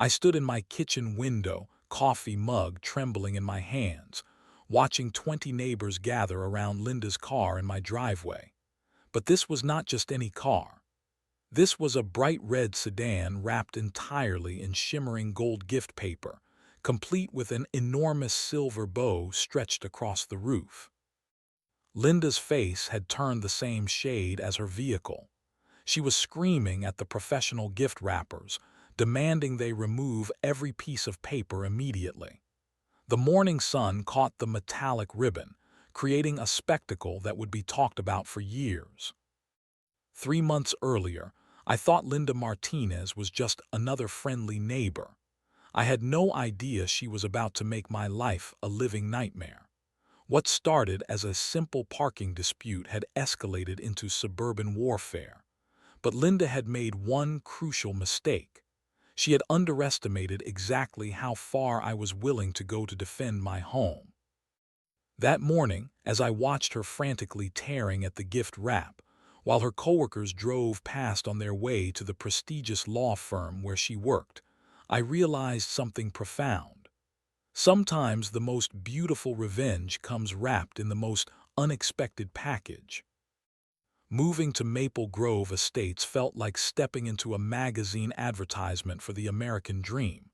I stood in my kitchen window, coffee mug trembling in my hands, watching 20 neighbors gather around Linda's car in my driveway. But this was not just any car. This was a bright red sedan wrapped entirely in shimmering gold gift paper, complete with an enormous silver bow stretched across the roof. Linda's face had turned the same shade as her vehicle. She was screaming at the professional gift wrappers, demanding they remove every piece of paper immediately. The morning sun caught the metallic ribbon, creating a spectacle that would be talked about for years. 3 months earlier, I thought Linda Martinez was just another friendly neighbor. I had no idea she was about to make my life a living nightmare. What started as a simple parking dispute had escalated into suburban warfare. But Linda had made one crucial mistake. She had underestimated exactly how far I was willing to go to defend my home. That morning, as I watched her frantically tearing at the gift wrap, while her coworkers drove past on their way to the prestigious law firm where she worked, I realized something profound. Sometimes the most beautiful revenge comes wrapped in the most unexpected package. Moving to Maple Grove Estates felt like stepping into a magazine advertisement for the American dream.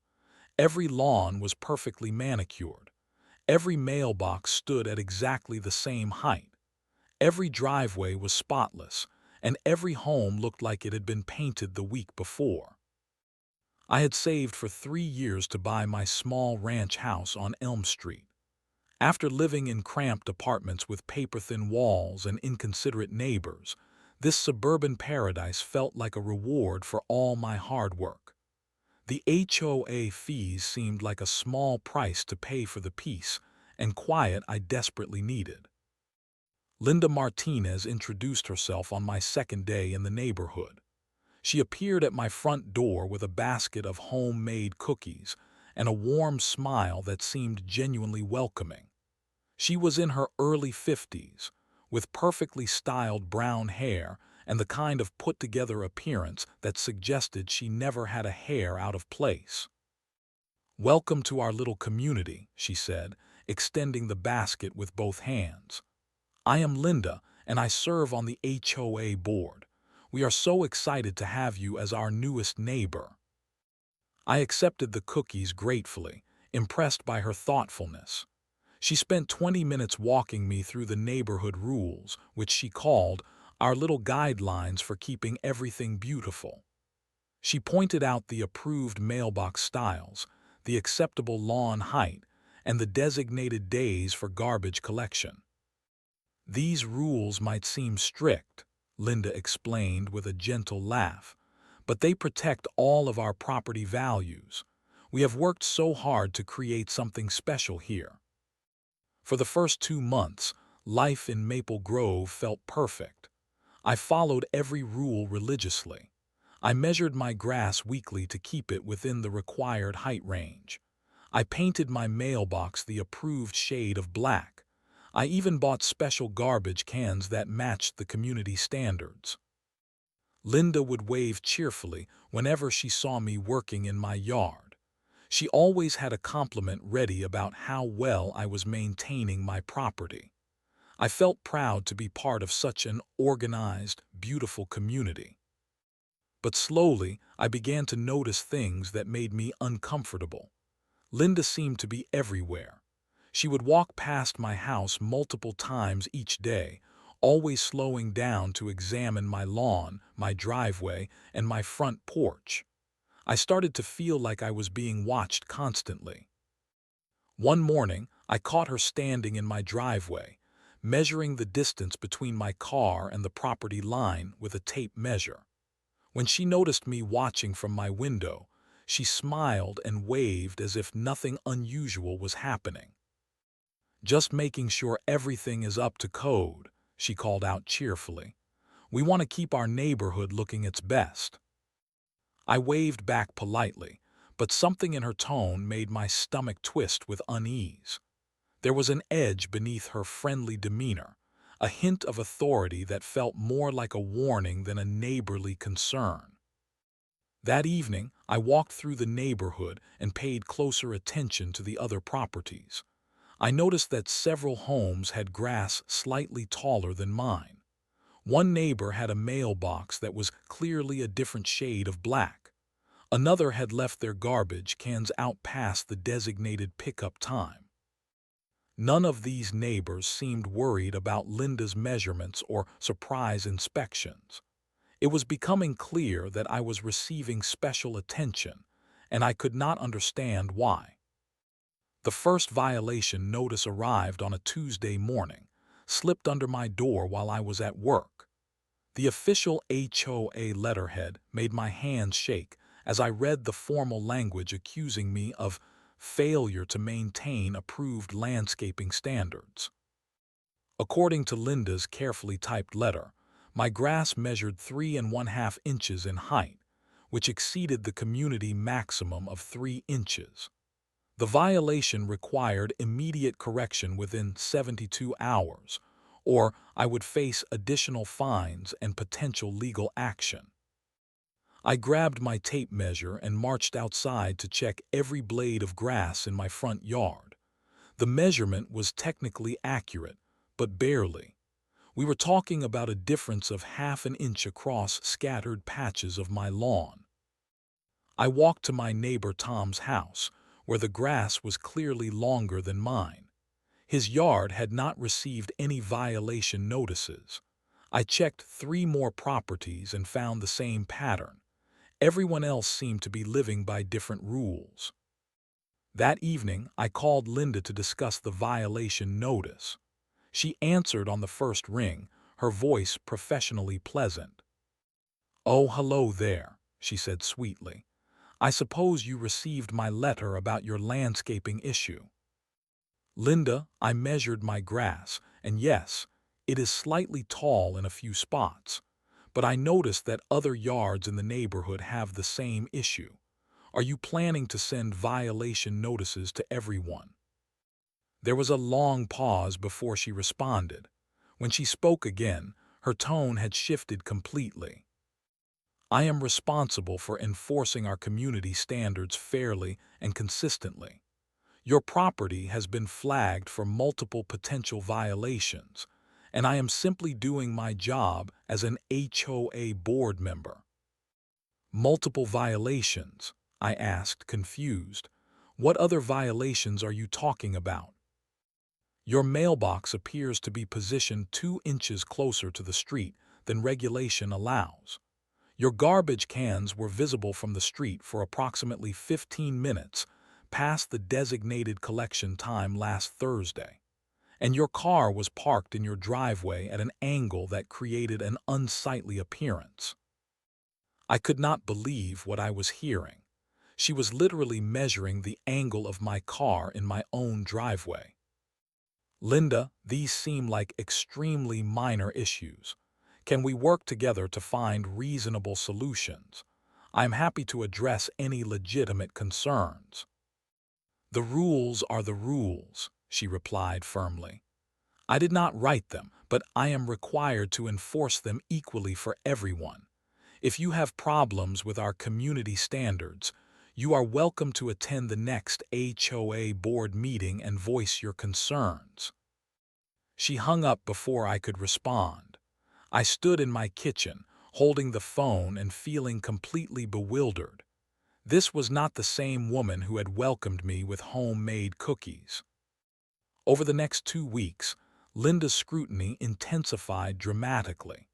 Every lawn was perfectly manicured. Every mailbox stood at exactly the same height. Every driveway was spotless, and every home looked like it had been painted the week before. I had saved for 3 years to buy my small ranch house on Elm Street. After living in cramped apartments with paper-thin walls and inconsiderate neighbors, this suburban paradise felt like a reward for all my hard work. The HOA fees seemed like a small price to pay for the peace and quiet I desperately needed. Linda Martinez introduced herself on my second day in the neighborhood. She appeared at my front door with a basket of homemade cookies and a warm smile that seemed genuinely welcoming. She was in her early 50s, with perfectly styled brown hair and the kind of put-together appearance that suggested she never had a hair out of place. "Welcome to our little community," she said, extending the basket with both hands. "I am Linda, and I serve on the HOA board. We are so excited to have you as our newest neighbor." I accepted the cookies gratefully, impressed by her thoughtfulness. She spent 20 minutes walking me through the neighborhood rules, which she called our little guidelines for keeping everything beautiful. She pointed out the approved mailbox styles, the acceptable lawn height, and the designated days for garbage collection. "These rules might seem strict," Linda explained with a gentle laugh, "but they protect all of our property values. We have worked so hard to create something special here." For the first 2 months, life in Maple Grove felt perfect. I followed every rule religiously. I measured my grass weekly to keep it within the required height range. I painted my mailbox the approved shade of black. I even bought special garbage cans that matched the community standards. Linda would wave cheerfully whenever she saw me working in my yard. She always had a compliment ready about how well I was maintaining my property. I felt proud to be part of such an organized, beautiful community. But slowly, I began to notice things that made me uncomfortable. Linda seemed to be everywhere. She would walk past my house multiple times each day, always slowing down to examine my lawn, my driveway, and my front porch. I started to feel like I was being watched constantly. One morning, I caught her standing in my driveway, measuring the distance between my car and the property line with a tape measure. When she noticed me watching from my window, she smiled and waved as if nothing unusual was happening. "Just making sure everything is up to code," she called out cheerfully. "We want to keep our neighborhood looking its best." I waved back politely, but something in her tone made my stomach twist with unease. There was an edge beneath her friendly demeanor, a hint of authority that felt more like a warning than a neighborly concern. That evening, I walked through the neighborhood and paid closer attention to the other properties. I noticed that several homes had grass slightly taller than mine. One neighbor had a mailbox that was clearly a different shade of black. Another had left their garbage cans out past the designated pickup time. None of these neighbors seemed worried about Linda's measurements or surprise inspections. It was becoming clear that I was receiving special attention, and I could not understand why. The first violation notice arrived on a Tuesday morning, slipped under my door while I was at work. The official HOA letterhead made my hands shake as I read the formal language accusing me of failure to maintain approved landscaping standards. According to Linda's carefully typed letter, my grass measured 3½ inches in height, which exceeded the community maximum of 3 inches. The violation required immediate correction within 72 hours, or I would face additional fines and potential legal action. I grabbed my tape measure and marched outside to check every blade of grass in my front yard. The measurement was technically accurate, but barely. We were talking about a difference of ½ an inch across scattered patches of my lawn. I walked to my neighbor Tom's house, where the grass was clearly longer than mine. His yard had not received any violation notices. I checked 3 more properties and found the same pattern. Everyone else seemed to be living by different rules. That evening, I called Linda to discuss the violation notice. She answered on the first ring, her voice professionally pleasant. "Oh, hello there," she said sweetly. "I suppose you received my letter about your landscaping issue." "Linda, I measured my grass, and yes, it is slightly tall in a few spots, but I noticed that other yards in the neighborhood have the same issue. Are you planning to send violation notices to everyone?" There was a long pause before she responded. When she spoke again, her tone had shifted completely. "I am responsible for enforcing our community standards fairly and consistently. Your property has been flagged for multiple potential violations, and I am simply doing my job as an HOA board member." "Multiple violations?" I asked, confused. "What other violations are you talking about?" "Your mailbox appears to be positioned 2 inches closer to the street than regulation allows. Your garbage cans were visible from the street for approximately 15 minutes past the designated collection time last Thursday, and your car was parked in your driveway at an angle that created an unsightly appearance." I could not believe what I was hearing. She was literally measuring the angle of my car in my own driveway. "Linda, these seem like extremely minor issues. Can we work together to find reasonable solutions? I am happy to address any legitimate concerns." "The rules are the rules," she replied firmly. "I did not write them, but I am required to enforce them equally for everyone. If you have problems with our community standards, you are welcome to attend the next HOA board meeting and voice your concerns." She hung up before I could respond. I stood in my kitchen, holding the phone and feeling completely bewildered. This was not the same woman who had welcomed me with homemade cookies. Over the next 2 weeks, Linda's scrutiny intensified dramatically.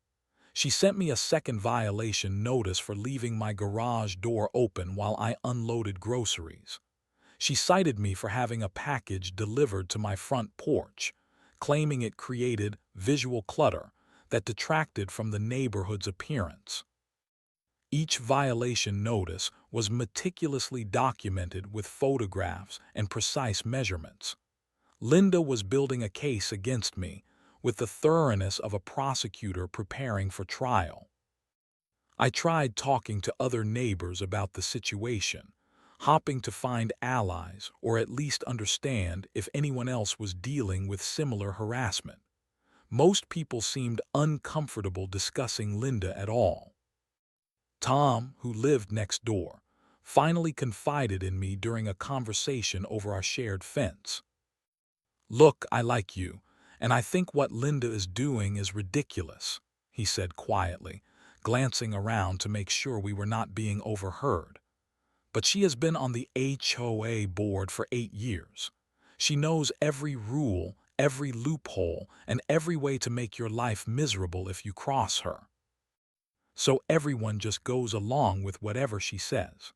She sent me a second violation notice for leaving my garage door open while I unloaded groceries. She cited me for having a package delivered to my front porch, claiming it created visual clutter that detracted from the neighborhood's appearance. Each violation notice was meticulously documented with photographs and precise measurements. Linda was building a case against me with the thoroughness of a prosecutor preparing for trial. I tried talking to other neighbors about the situation, hoping to find allies or at least understand if anyone else was dealing with similar harassment. Most people seemed uncomfortable discussing Linda at all. Tom, who lived next door, finally confided in me during a conversation over our shared fence. "Look, I like you, and I think what Linda is doing is ridiculous," he said quietly, glancing around to make sure we were not being overheard. "But she has been on the HOA board for 8 years. She knows every rule, every loophole, and every way to make your life miserable if you cross her. So everyone just goes along with whatever she says."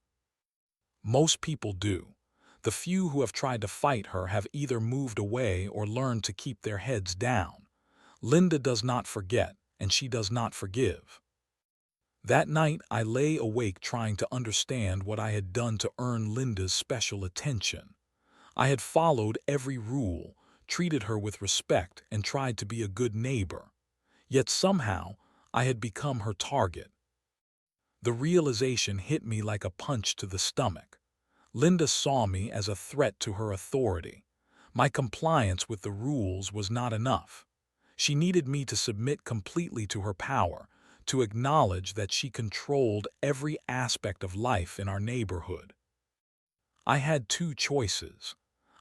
Most people do. The few who have tried to fight her have either moved away or learned to keep their heads down. Linda does not forget, and she does not forgive. That night, I lay awake trying to understand what I had done to earn Linda's special attention. I had followed every rule, treated her with respect, and tried to be a good neighbor. Yet somehow, I had become her target. The realization hit me like a punch to the stomach. Linda saw me as a threat to her authority. My compliance with the rules was not enough. She needed me to submit completely to her power, to acknowledge that she controlled every aspect of life in our neighborhood. I had two choices.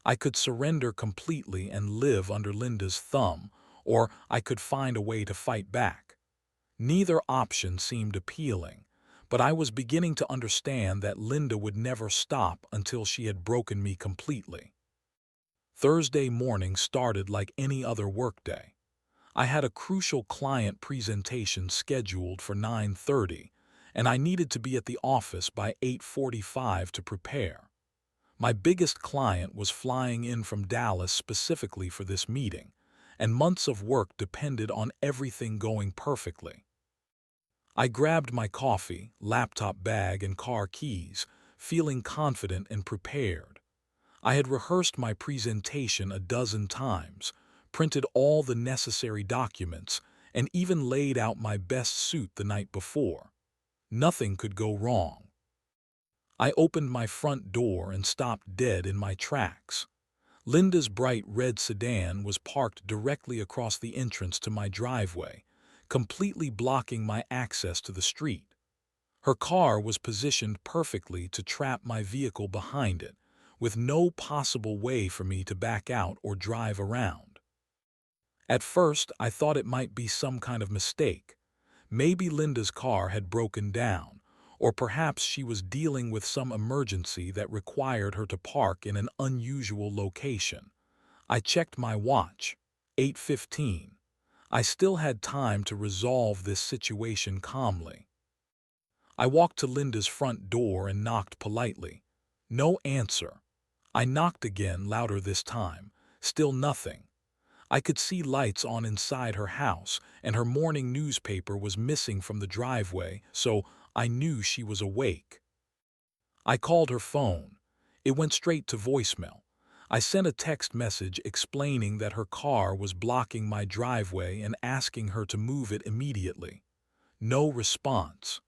I could surrender completely and live under Linda's thumb, or I could find a way to fight back. Neither option seemed appealing, but I was beginning to understand that Linda would never stop until she had broken me completely. Thursday morning started like any other workday. I had a crucial client presentation scheduled for 9:30, and I needed to be at the office by 8:45 to prepare. My biggest client was flying in from Dallas specifically for this meeting, and months of work depended on everything going perfectly. I grabbed my coffee, laptop bag, and car keys, feeling confident and prepared. I had rehearsed my presentation a dozen times, printed all the necessary documents, and even laid out my best suit the night before. Nothing could go wrong. I opened my front door and stopped dead in my tracks. Linda's bright red sedan was parked directly across the entrance to my driveway, completely blocking my access to the street. Her car was positioned perfectly to trap my vehicle behind it, with no possible way for me to back out or drive around. At first, I thought it might be some kind of mistake. Maybe Linda's car had broken down, or perhaps she was dealing with some emergency that required her to park in an unusual location. I checked my watch. 8:15. I still had time to resolve this situation calmly. I walked to Linda's front door and knocked politely. No answer. I knocked again, louder this time. Still nothing. I could see lights on inside her house, and her morning newspaper was missing from the driveway, so I knew she was awake. I called her phone. It went straight to voicemail. I sent a text message explaining that her car was blocking my driveway and asking her to move it immediately. No response.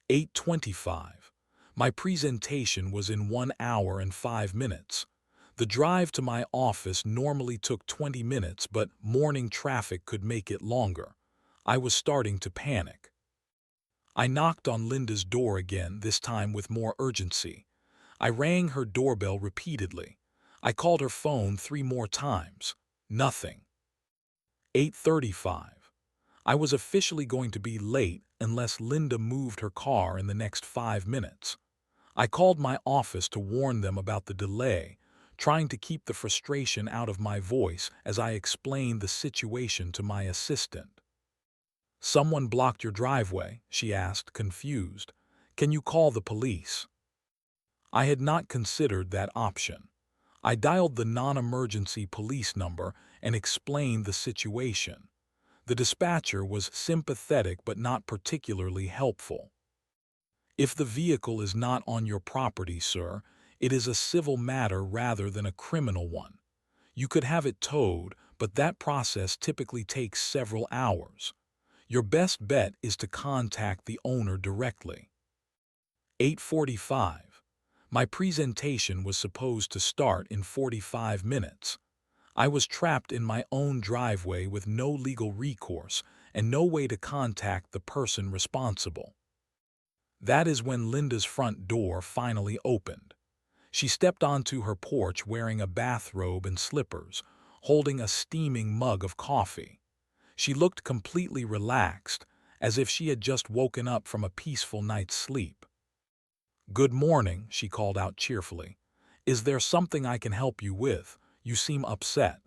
8:25. My presentation was in 1 hour and 5 minutes. The drive to my office normally took 20 minutes, but morning traffic could make it longer. I was starting to panic. I knocked on Linda's door again, this time with more urgency. I rang her doorbell repeatedly. I called her phone 3 more times. Nothing. 8:35. I was officially going to be late unless Linda moved her car in the next 5 minutes. I called my office to warn them about the delay, trying to keep the frustration out of my voice as I explained the situation to my assistant. "Someone blocked your driveway?" she asked, confused. "Can you call the police?" I had not considered that option. I dialed the non-emergency police number and explained the situation. The dispatcher was sympathetic but not particularly helpful. "If the vehicle is not on your property, sir, it is a civil matter rather than a criminal one. You could have it towed, but that process typically takes several hours. Your best bet is to contact the owner directly." 8:45. My presentation was supposed to start in 45 minutes. I was trapped in my own driveway with no legal recourse and no way to contact the person responsible. That is when Linda's front door finally opened. She stepped onto her porch wearing a bathrobe and slippers, holding a steaming mug of coffee. She looked completely relaxed, as if she had just woken up from a peaceful night's sleep. "Good morning," she called out cheerfully. "Is there something I can help you with? You seem upset."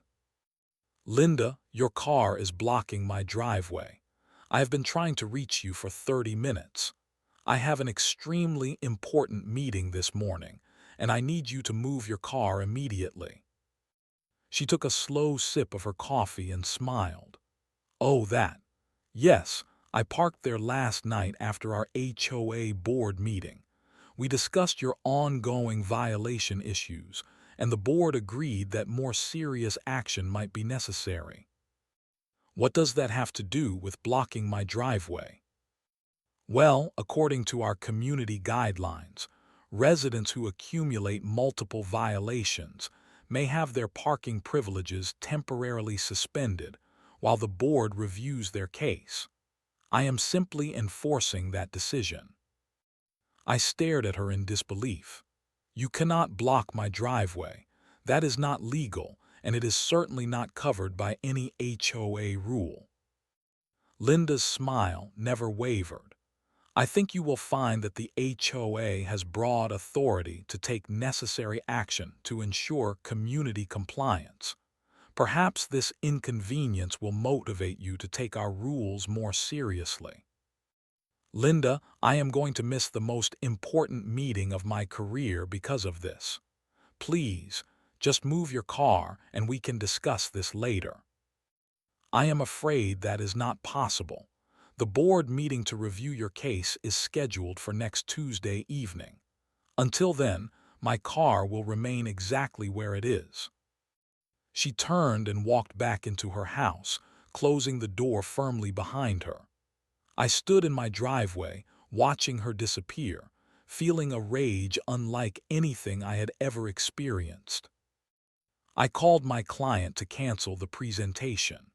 "Linda, your car is blocking my driveway. I have been trying to reach you for 30 minutes. I have an extremely important meeting this morning, and I need you to move your car immediately." She took a slow sip of her coffee and smiled. "Oh, that. Yes, I parked there last night after our HOA board meeting. We discussed your ongoing violation issues, and the board agreed that more serious action might be necessary." "What does that have to do with blocking my driveway?" "Well, according to our community guidelines, residents who accumulate multiple violations may have their parking privileges temporarily suspended while the board reviews their case. I am simply enforcing that decision." I stared at her in disbelief. "You cannot block my driveway. That is not legal, and it is certainly not covered by any HOA rule." Linda's smile never wavered. "I think you will find that the HOA has broad authority to take necessary action to ensure community compliance. Perhaps this inconvenience will motivate you to take our rules more seriously." "Linda, I am going to miss the most important meeting of my career because of this. Please, just move your car and we can discuss this later." "I am afraid that is not possible. The board meeting to review your case is scheduled for next Tuesday evening. Until then, my car will remain exactly where it is." She turned and walked back into her house, closing the door firmly behind her. I stood in my driveway, watching her disappear, feeling a rage unlike anything I had ever experienced. I called my client to cancel the presentation.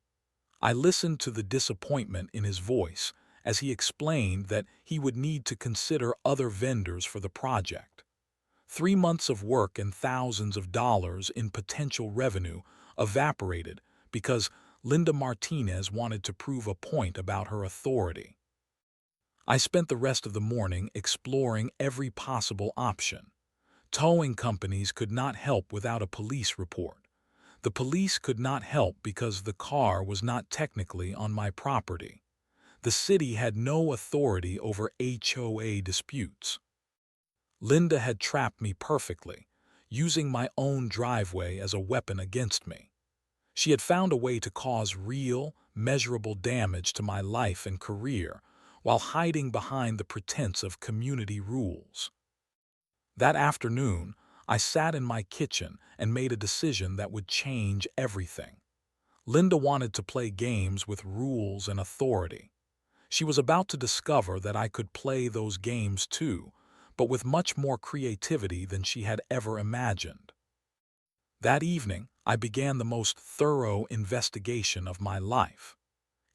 I listened to the disappointment in his voice as he explained that he would need to consider other vendors for the project. 3 months of work and thousands of dollars in potential revenue evaporated because Linda Martinez wanted to prove a point about her authority. I spent the rest of the morning exploring every possible option. Towing companies could not help without a police report. The police could not help because the car was not technically on my property. The city had no authority over HOA disputes. Linda had trapped me perfectly, using my own driveway as a weapon against me. She had found a way to cause real, measurable damage to my life and career while hiding behind the pretense of community rules. That afternoon, I sat in my kitchen and made a decision that would change everything. Linda wanted to play games with rules and authority. She was about to discover that I could play those games too, but with much more creativity than she had ever imagined. That evening, I began the most thorough investigation of my life.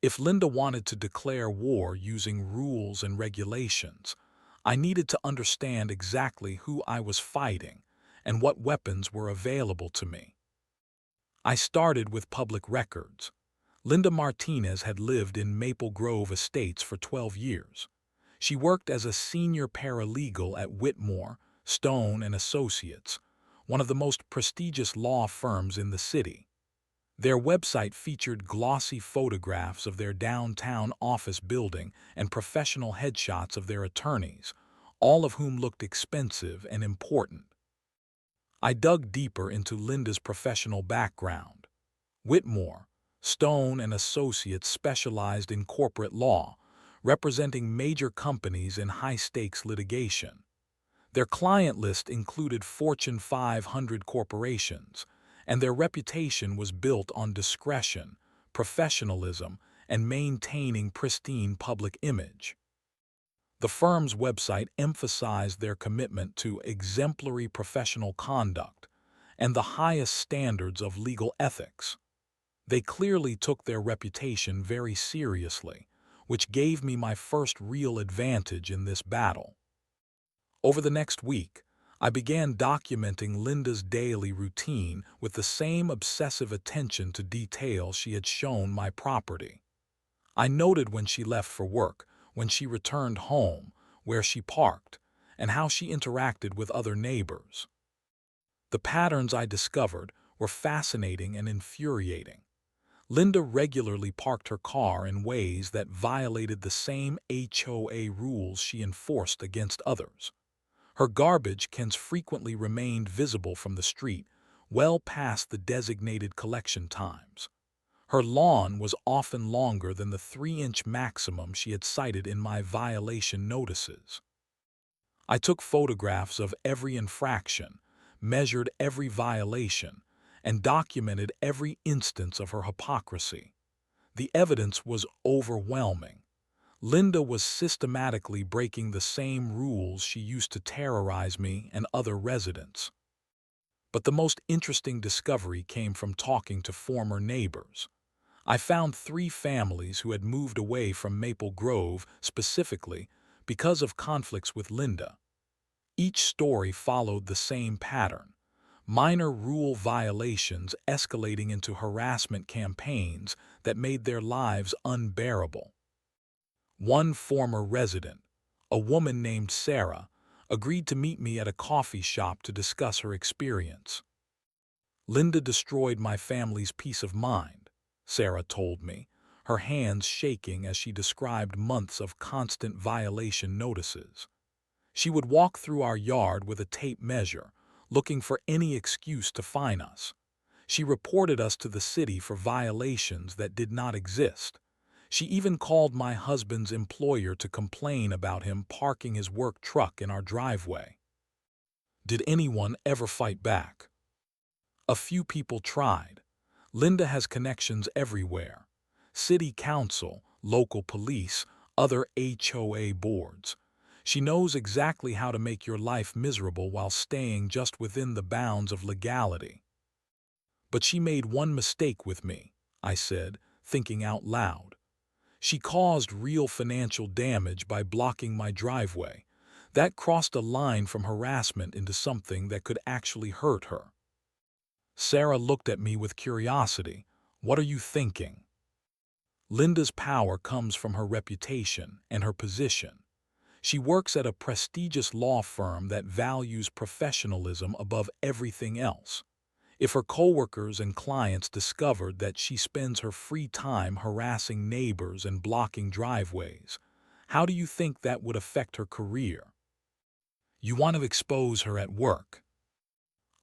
If Linda wanted to declare war using rules and regulations, I needed to understand exactly who I was fighting and what weapons were available to me. I started with public records. Linda Martinez had lived in Maple Grove Estates for 12 years. She worked as a senior paralegal at Whitmore, Stone and Associates, one of the most prestigious law firms in the city. Their website featured glossy photographs of their downtown office building and professional headshots of their attorneys, all of whom looked expensive and important. I dug deeper into Linda's professional background. Whitmore, Stone and Associates specialized in corporate law, representing major companies in high-stakes litigation. Their client list included Fortune 500 corporations, and their reputation was built on discretion, professionalism, and maintaining pristine public image. The firm's website emphasized their commitment to exemplary professional conduct and the highest standards of legal ethics. They clearly took their reputation very seriously, which gave me my first real advantage in this battle. Over the next week, I began documenting Linda's daily routine with the same obsessive attention to detail she had shown my property. I noted when she left for work, when she returned home, where she parked, and how she interacted with other neighbors. The patterns I discovered were fascinating and infuriating. Linda regularly parked her car in ways that violated the same HOA rules she enforced against others. Her garbage cans frequently remained visible from the street, well past the designated collection times. Her lawn was often longer than the 3-inch maximum she had cited in my violation notices. I took photographs of every infraction, measured every violation, and documented every instance of her hypocrisy. The evidence was overwhelming. Linda was systematically breaking the same rules she used to terrorize me and other residents. But the most interesting discovery came from talking to former neighbors. I found 3 families who had moved away from Maple Grove specifically because of conflicts with Linda. Each story followed the same pattern: minor rule violations escalating into harassment campaigns that made their lives unbearable. One former resident, a woman named Sarah, agreed to meet me at a coffee shop to discuss her experience. "Linda destroyed my family's peace of mind," Sarah told me, her hands shaking as she described months of constant violation notices. She would walk through our yard with a tape measure, looking for any excuse to fine us. She reported us to the city for violations that did not exist. She even called my husband's employer to complain about him parking his work truck in our driveway. Did anyone ever fight back? A few people tried. Linda has connections everywhere: city council, local police, other HOA boards. She knows exactly how to make your life miserable while staying just within the bounds of legality. "But she made one mistake with me," I said, thinking out loud. "She caused real financial damage by blocking my driveway. That crossed a line from harassment into something that could actually hurt her." Sarah looked at me with curiosity. "What are you thinking?" "Linda's power comes from her reputation and her position. She works at a prestigious law firm that values professionalism above everything else. If her coworkers and clients discovered that she spends her free time harassing neighbors and blocking driveways, how do you think that would affect her career? You want to expose her at work.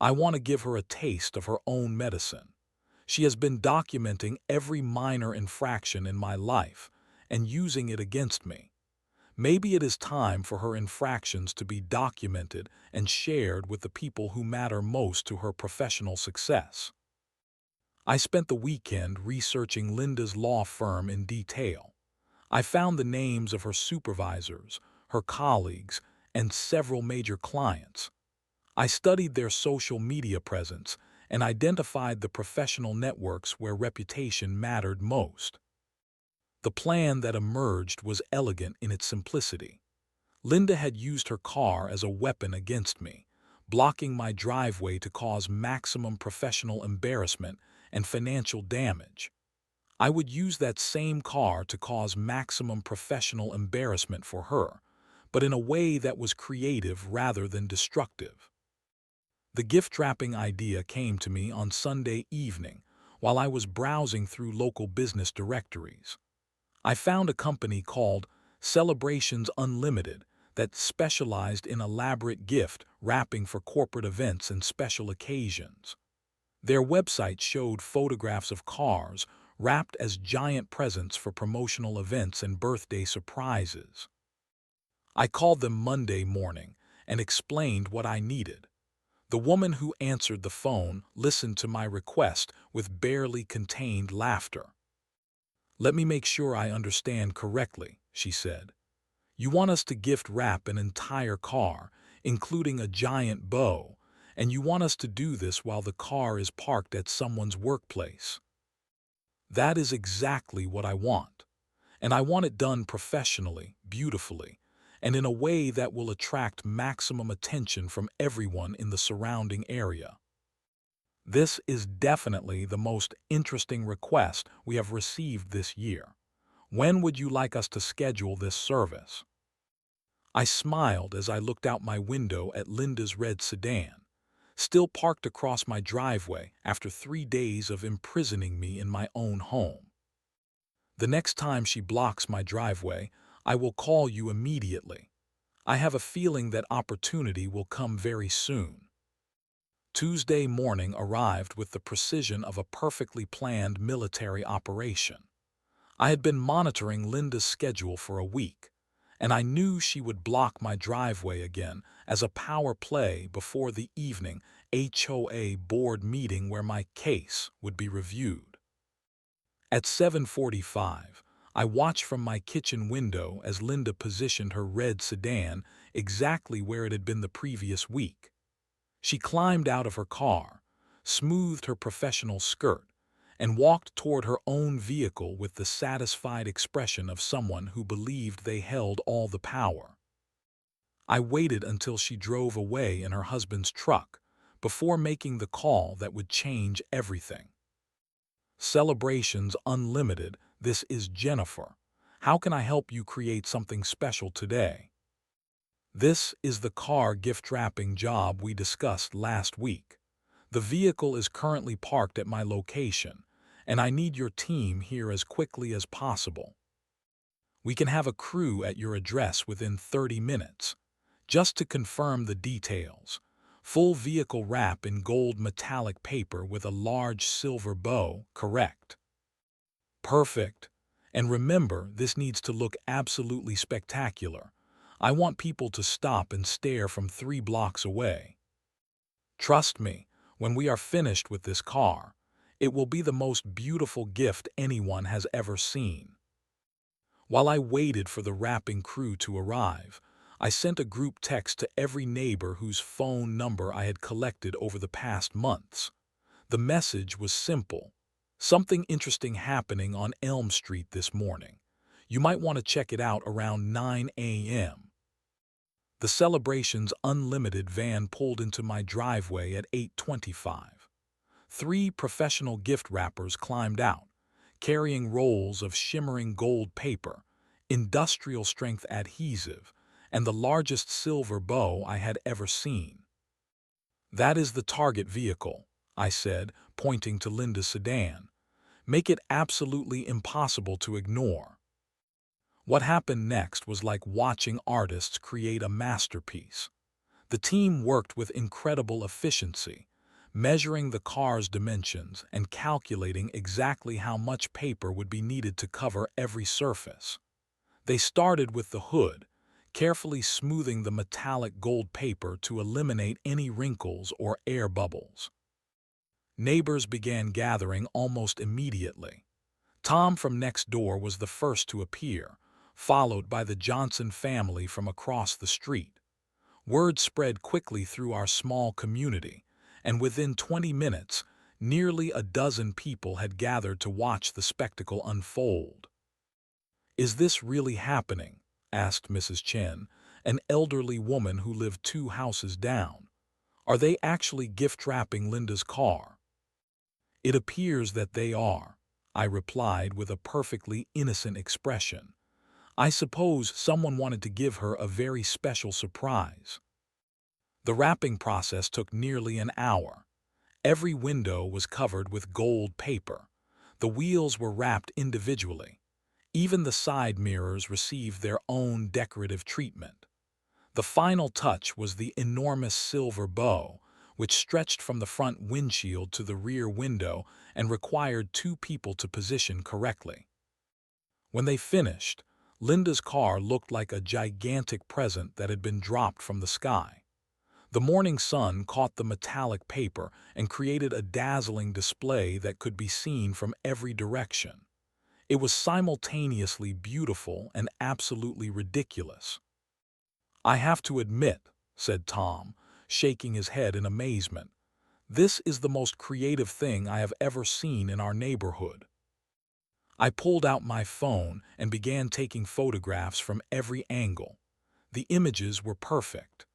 I want to give her a taste of her own medicine. She has been documenting every minor infraction in my life and using it against me. Maybe it is time for her infractions to be documented and shared with the people who matter most to her professional success." I spent the weekend researching Linda's law firm in detail. I found the names of her supervisors, her colleagues, and several major clients. I studied their social media presence and identified the professional networks where reputation mattered most. The plan that emerged was elegant in its simplicity. Linda had used her car as a weapon against me, blocking my driveway to cause maximum professional embarrassment and financial damage. I would use that same car to cause maximum professional embarrassment for her, but in a way that was creative rather than destructive. The gift wrapping idea came to me on Sunday evening while I was browsing through local business directories. I found a company called Celebrations Unlimited that specialized in elaborate gift wrapping for corporate events and special occasions. Their website showed photographs of cars wrapped as giant presents for promotional events and birthday surprises. I called them Monday morning and explained what I needed. The woman who answered the phone listened to my request with barely contained laughter. "Let me make sure I understand correctly," she said. "You want us to gift wrap an entire car, including a giant bow, and you want us to do this while the car is parked at someone's workplace." "That is exactly what I want. And I want it done professionally, beautifully, and in a way that will attract maximum attention from everyone in the surrounding area. This is definitely the most interesting request we have received this year. When would you like us to schedule this service? I smiled as I looked out my window at Linda's red sedan, still parked across my driveway after 3 days of imprisoning me in my own home. The next time she blocks my driveway, I will call you immediately. I have a feeling that opportunity will come very soon. Tuesday morning arrived with the precision of a perfectly planned military operation. I had been monitoring Linda's schedule for a week, and I knew she would block my driveway again as a power play before the evening HOA board meeting where my case would be reviewed. At 7:45, I watched from my kitchen window as Linda positioned her red sedan exactly where it had been the previous week. She climbed out of her car, smoothed her professional skirt, and walked toward her own vehicle with the satisfied expression of someone who believed they held all the power. I waited until she drove away in her husband's truck before making the call that would change everything. Celebrations Unlimited, this is Jennifer. How can I help you create something special today? This is the car gift wrapping job we discussed last week. The vehicle is currently parked at my location, and I need your team here as quickly as possible. We can have a crew at your address within 30 minutes. Just to confirm the details, full vehicle wrap in gold metallic paper with a large silver bow, correct? Perfect. And remember, this needs to look absolutely spectacular. I want people to stop and stare from 3 blocks away. Trust me, when we are finished with this car, it will be the most beautiful gift anyone has ever seen. While I waited for the wrapping crew to arrive, I sent a group text to every neighbor whose phone number I had collected over the past months. The message was simple. Something interesting happening on Elm Street this morning. You might want to check it out around 9 a.m. The Celebrations Unlimited van pulled into my driveway at 8:25. 3 professional gift wrappers climbed out, carrying rolls of shimmering gold paper, industrial-strength adhesive, and the largest silver bow I had ever seen. That is the target vehicle, I said, pointing to Linda's sedan. Make it absolutely impossible to ignore. What happened next was like watching artists create a masterpiece. The team worked with incredible efficiency, measuring the car's dimensions and calculating exactly how much paper would be needed to cover every surface. They started with the hood, carefully smoothing the metallic gold paper to eliminate any wrinkles or air bubbles. Neighbors began gathering almost immediately. Tom from next door was the first to appear, followed by the Johnson family from across the street. Word spread quickly through our small community, and within 20 minutes, nearly a dozen people had gathered to watch the spectacle unfold. "Is this really happening?" asked Mrs. Chen, an elderly woman who lived 2 houses down. "Are they actually gift wrapping Linda's car?" "It appears that they are," I replied with a perfectly innocent expression. "I suppose someone wanted to give her a very special surprise." The wrapping process took nearly an hour. Every window was covered with gold paper. The wheels were wrapped individually. Even the side mirrors received their own decorative treatment. The final touch was the enormous silver bow, which stretched from the front windshield to the rear window and required 2 people to position correctly. When they finished, Linda's car looked like a gigantic present that had been dropped from the sky. The morning sun caught the metallic paper and created a dazzling display that could be seen from every direction. It was simultaneously beautiful and absolutely ridiculous. "I have to admit," said Tom, shaking his head in amazement, "this is the most creative thing I have ever seen in our neighborhood." I pulled out my phone and began taking photographs from every angle. The images were perfect.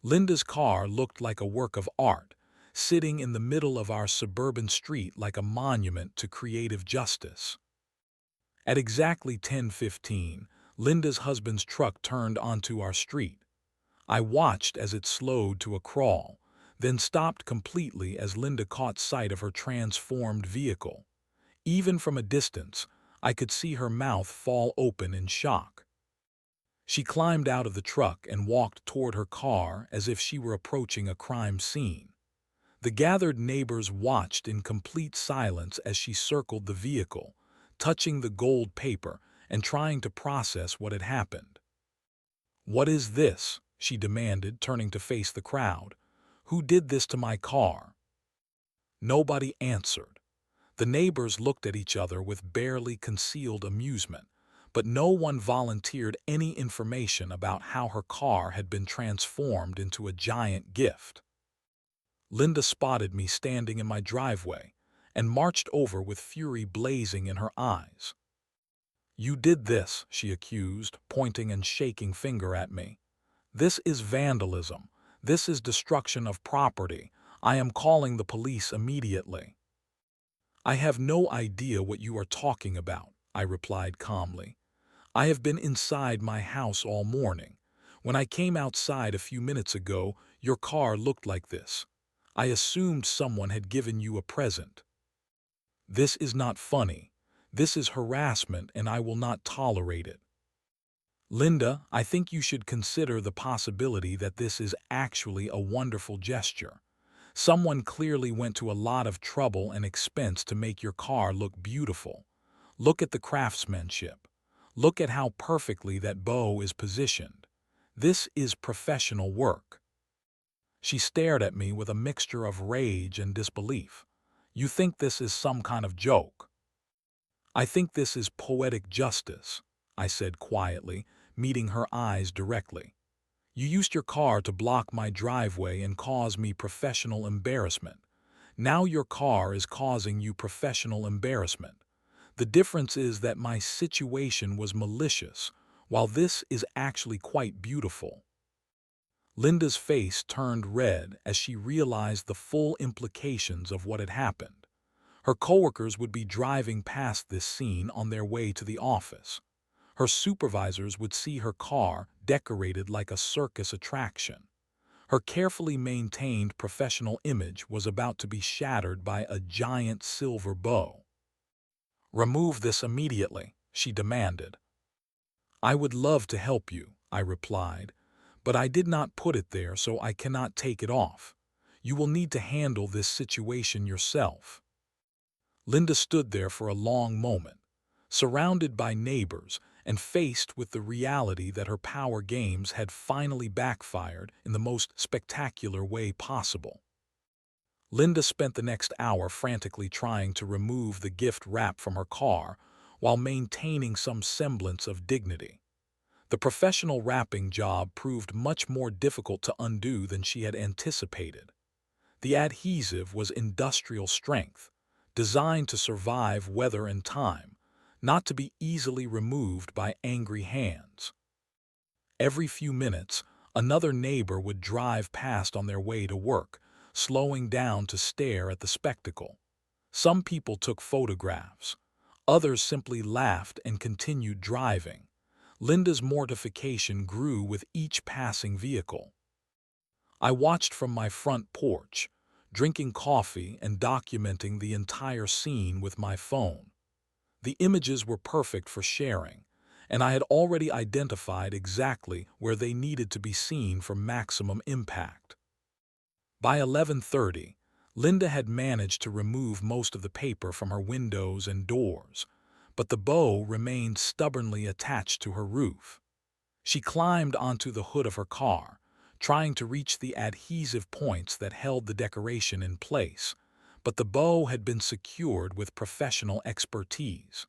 Linda's car looked like a work of art, sitting in the middle of our suburban street like a monument to creative justice. At exactly 10:15, Linda's husband's truck turned onto our street. I watched as it slowed to a crawl, then stopped completely as Linda caught sight of her transformed vehicle. Even from a distance, I could see her mouth fall open in shock. She climbed out of the truck and walked toward her car as if she were approaching a crime scene. The gathered neighbors watched in complete silence as she circled the vehicle, touching the gold paper and trying to process what had happened. "What is this?" she demanded, turning to face the crowd. "Who did this to my car?" Nobody answered. The neighbors looked at each other with barely concealed amusement, but no one volunteered any information about how her car had been transformed into a giant gift. Linda spotted me standing in my driveway and marched over with fury blazing in her eyes. "You did this," she accused, pointing and shaking finger at me. "This is vandalism. This is destruction of property. I am calling the police immediately." "I have no idea what you are talking about," I replied calmly. "I have been inside my house all morning. When I came outside a few minutes ago, your car looked like this. I assumed someone had given you a present." "This is not funny. This is harassment and I will not tolerate it." "Linda, I think you should consider the possibility that this is actually a wonderful gesture. Someone clearly went to a lot of trouble and expense to make your car look beautiful. Look at the craftsmanship. Look at how perfectly that bow is positioned. This is professional work." She stared at me with a mixture of rage and disbelief. "You think this is some kind of joke?" "I think this is poetic justice," I said quietly, meeting her eyes directly. "You used your car to block my driveway and cause me professional embarrassment. Now your car is causing you professional embarrassment. The difference is that my situation was malicious, while this is actually quite beautiful." Linda's face turned red as she realized the full implications of what had happened. Her coworkers would be driving past this scene on their way to the office. Her supervisors would see her car decorated like a circus attraction. Her carefully maintained professional image was about to be shattered by a giant silver bow. "Remove this immediately," she demanded. "I would love to help you," I replied, "but I did not put it there, so I cannot take it off. You will need to handle this situation yourself." Linda stood there for a long moment, surrounded by neighbors and faced with the reality that her power games had finally backfired in the most spectacular way possible. Linda spent the next hour frantically trying to remove the gift wrap from her car while maintaining some semblance of dignity. The professional wrapping job proved much more difficult to undo than she had anticipated. The adhesive was industrial strength, designed to survive weather and time, not to be easily removed by angry hands. Every few minutes, another neighbor would drive past on their way to work, slowing down to stare at the spectacle. Some people took photographs. Others simply laughed and continued driving. Linda's mortification grew with each passing vehicle. I watched from my front porch, drinking coffee and documenting the entire scene with my phone. The images were perfect for sharing, and I had already identified exactly where they needed to be seen for maximum impact. By 11:30, Linda had managed to remove most of the paper from her windows and doors, but the bow remained stubbornly attached to her roof. She climbed onto the hood of her car, trying to reach the adhesive points that held the decoration in place, but the bow had been secured with professional expertise.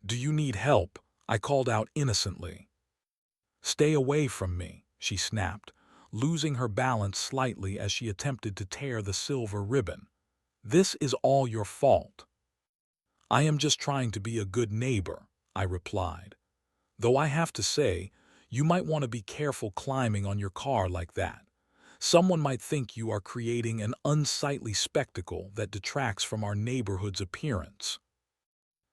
"Do you need help?" I called out innocently. "Stay away from me," she snapped, losing her balance slightly as she attempted to tear the silver ribbon. "This is all your fault." "I am just trying to be a good neighbor," I replied. "Though I have to say, You might want to be careful climbing on your car like that. Someone might think you are creating an unsightly spectacle that detracts from our neighborhood's appearance."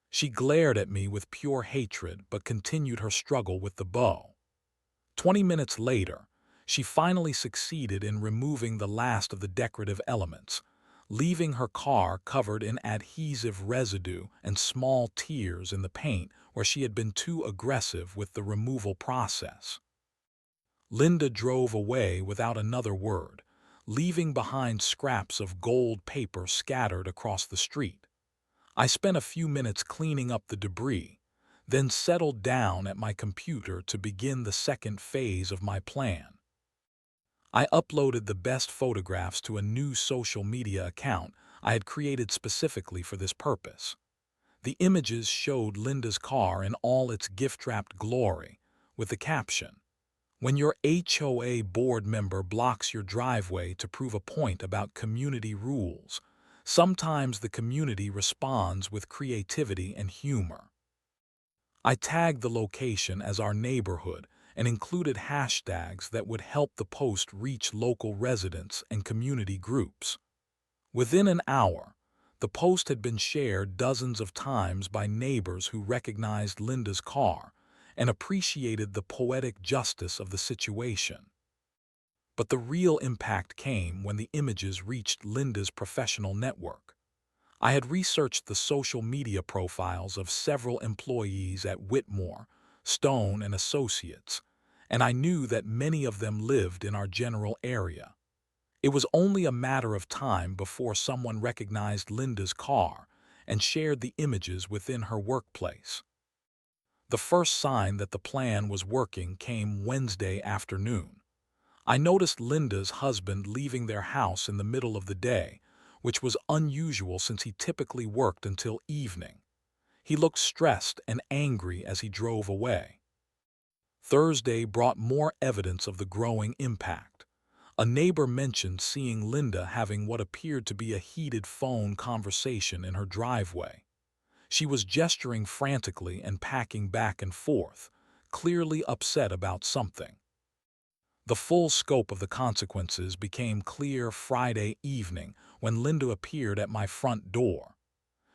She glared at me with pure hatred but continued her struggle with the bow. 20 minutes later, she finally succeeded in removing the last of the decorative elements, leaving her car covered in adhesive residue and small tears in the paint where she had been too aggressive with the removal process. Linda drove away without another word, leaving behind scraps of gold paper scattered across the street. I spent a few minutes cleaning up the debris, then settled down at my computer to begin the second phase of my plan. I uploaded the best photographs to a new social media account I had created specifically for this purpose. The images showed Linda's car in all its gift-wrapped glory, with the caption, "When your HOA board member blocks your driveway to prove a point about community rules, sometimes the community responds with creativity and humor." I tagged the location as our neighborhood and included hashtags that would help the post reach local residents and community groups. Within an hour, the post had been shared dozens of times by neighbors who recognized Linda's car and appreciated the poetic justice of the situation. But the real impact came when the images reached Linda's professional network. I had researched the social media profiles of several employees at Whitmore, Stone and Associates, and I knew that many of them lived in our general area. It was only a matter of time before someone recognized Linda's car and shared the images within her workplace. The first sign that the plan was working came Wednesday afternoon. I noticed Linda's husband leaving their house in the middle of the day, which was unusual since he typically worked until evening. He looked stressed and angry as he drove away. Thursday brought more evidence of the growing impact. A neighbor mentioned seeing Linda having what appeared to be a heated phone conversation in her driveway. She was gesturing frantically and packing back and forth, clearly upset about something. The full scope of the consequences became clear Friday evening when Linda appeared at my front door.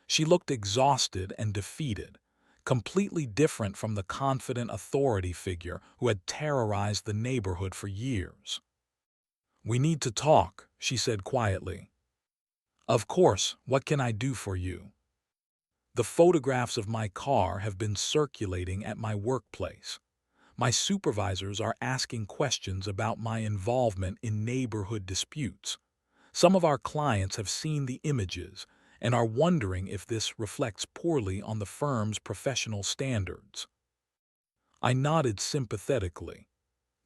She looked exhausted and defeated, completely different from the confident authority figure who had terrorized the neighborhood for years. "We need to talk," she said quietly. "Of course, what can I do for you?" "The photographs of my car have been circulating at my workplace. My supervisors are asking questions about my involvement in neighborhood disputes. Some of our clients have seen the images and are wondering if this reflects poorly on the firm's professional standards." I nodded sympathetically.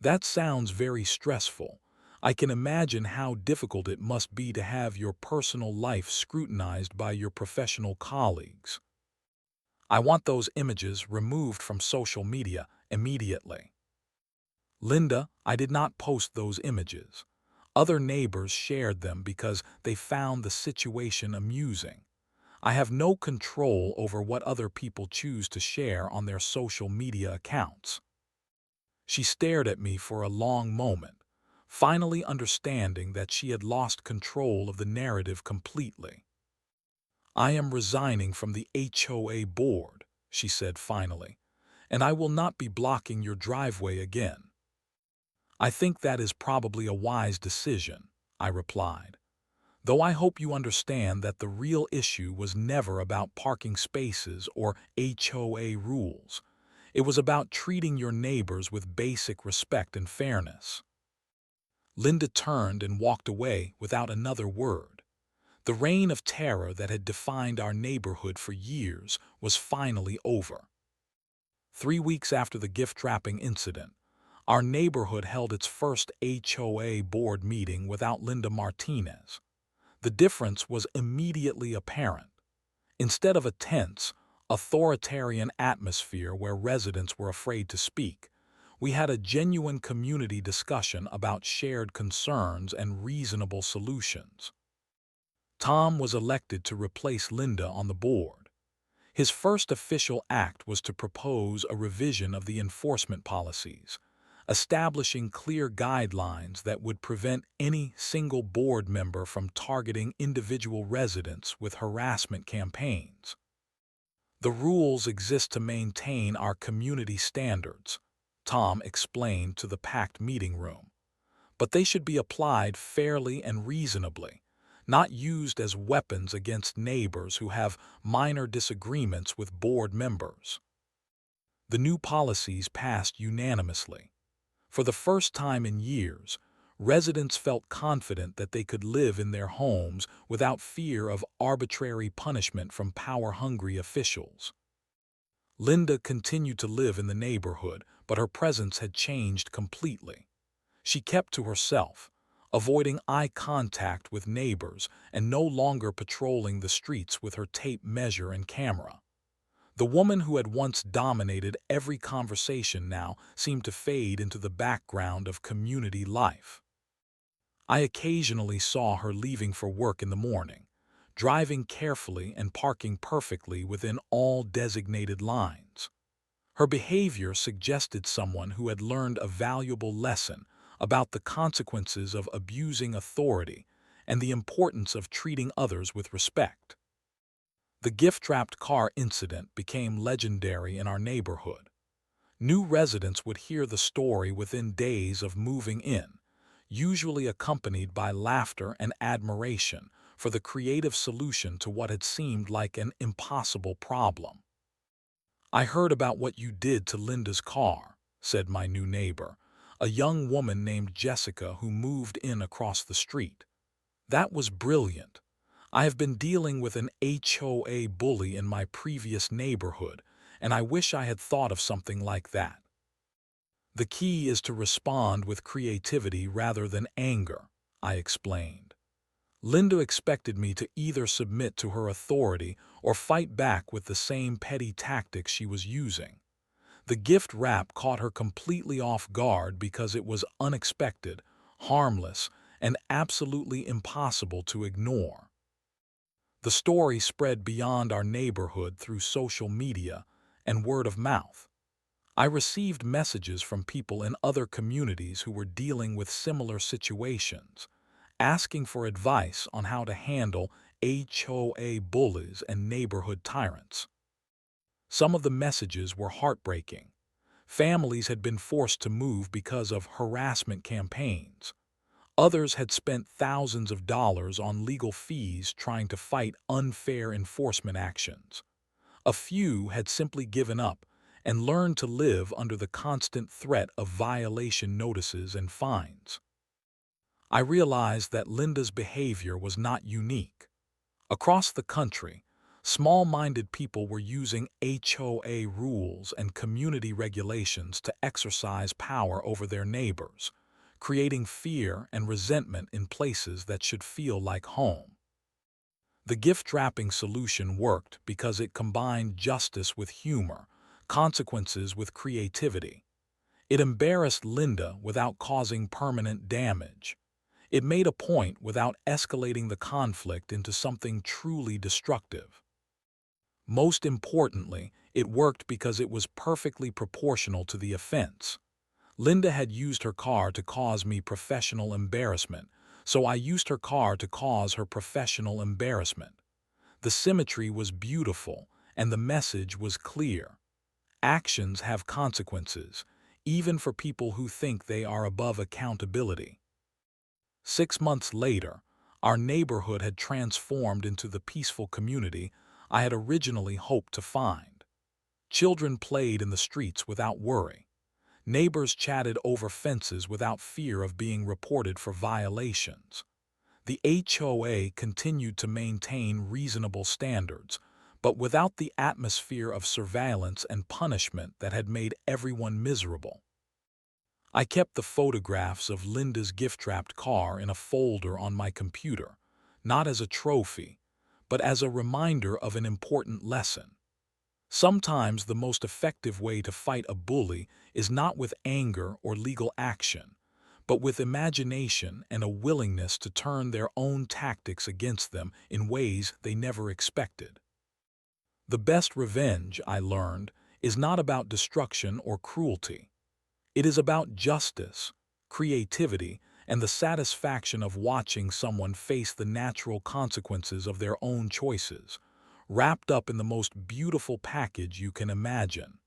"That sounds very stressful. I can imagine how difficult it must be to have your personal life scrutinized by your professional colleagues. I want those images removed from social media immediately." "Linda, I did not post those images. Other neighbors shared them because they found the situation amusing. I have no control over what other people choose to share on their social media accounts." She stared at me for a long moment, finally understanding that she had lost control of the narrative completely. "I am resigning from the HOA board," she said finally, "and I will not be blocking your driveway again." "I think that is probably a wise decision," I replied, "though I hope you understand that the real issue was never about parking spaces or HOA rules. It was about treating your neighbors with basic respect and fairness." Linda turned and walked away without another word. The reign of terror that had defined our neighborhood for years was finally over. 3 weeks after the gift-wrapping incident, our neighborhood held its first HOA board meeting without Linda Martinez. The difference was immediately apparent. Instead of a tense, authoritarian atmosphere where residents were afraid to speak, we had a genuine community discussion about shared concerns and reasonable solutions. Tom was elected to replace Linda on the board. His first official act was to propose a revision of the enforcement policies, establishing clear guidelines that would prevent any single board member from targeting individual residents with harassment campaigns. "The rules exist to maintain our community standards," Tom explained to the packed meeting room, "but they should be applied fairly and reasonably, not used as weapons against neighbors who have minor disagreements with board members." The new policies passed unanimously. For the first time in years, residents felt confident that they could live in their homes without fear of arbitrary punishment from power-hungry officials. Linda continued to live in the neighborhood, but her presence had changed completely. She kept to herself, avoiding eye contact with neighbors and no longer patrolling the streets with her tape measure and camera. The woman who had once dominated every conversation now seemed to fade into the background of community life. I occasionally saw her leaving for work in the morning, driving carefully and parking perfectly within all designated lines. Her behavior suggested someone who had learned a valuable lesson about the consequences of abusing authority and the importance of treating others with respect. The gift-wrapped car incident became legendary in our neighborhood. New residents would hear the story within days of moving in, usually accompanied by laughter and admiration for the creative solution to what had seemed like an impossible problem. "I heard about what you did to Linda's car," said my new neighbor, a young woman named Jessica who moved in across the street. "That was brilliant. I have been dealing with an HOA bully in my previous neighborhood, and I wish I had thought of something like that." "The key is to respond with creativity rather than anger," I explained. Linda expected me to either submit to her authority or fight back with the same petty tactics she was using. The gift wrap caught her completely off guard because it was unexpected, harmless, and absolutely impossible to ignore. The story spread beyond our neighborhood through social media and word of mouth. I received messages from people in other communities who were dealing with similar situations, asking for advice on how to handle HOA bullies and neighborhood tyrants. Some of the messages were heartbreaking. Families had been forced to move because of harassment campaigns. Others had spent thousands of dollars on legal fees trying to fight unfair enforcement actions. A few had simply given up and learned to live under the constant threat of violation notices and fines. I realized that Linda's behavior was not unique. Across the country, small-minded people were using HOA rules and community regulations to exercise power over their neighbors, creating fear and resentment in places that should feel like home. The gift-wrapping solution worked because it combined justice with humor, consequences with creativity. It embarrassed Linda without causing permanent damage. It made a point without escalating the conflict into something truly destructive. Most importantly, it worked because it was perfectly proportional to the offense. Linda had used her car to cause me professional embarrassment, so I used her car to cause her professional embarrassment. The symmetry was beautiful, and the message was clear. Actions have consequences, even for people who think they are above accountability. 6 months later, our neighborhood had transformed into the peaceful community I had originally hoped to find. Children played in the streets without worry. Neighbors chatted over fences without fear of being reported for violations. The HOA continued to maintain reasonable standards, but without the atmosphere of surveillance and punishment that had made everyone miserable. I kept the photographs of Linda's gift-wrapped car in a folder on my computer, not as a trophy, but as a reminder of an important lesson. Sometimes the most effective way to fight a bully is not with anger or legal action, but with imagination and a willingness to turn their own tactics against them in ways they never expected. The best revenge, I learned, is not about destruction or cruelty. It is about justice, creativity, and the satisfaction of watching someone face the natural consequences of their own choices, wrapped up in the most beautiful package you can imagine.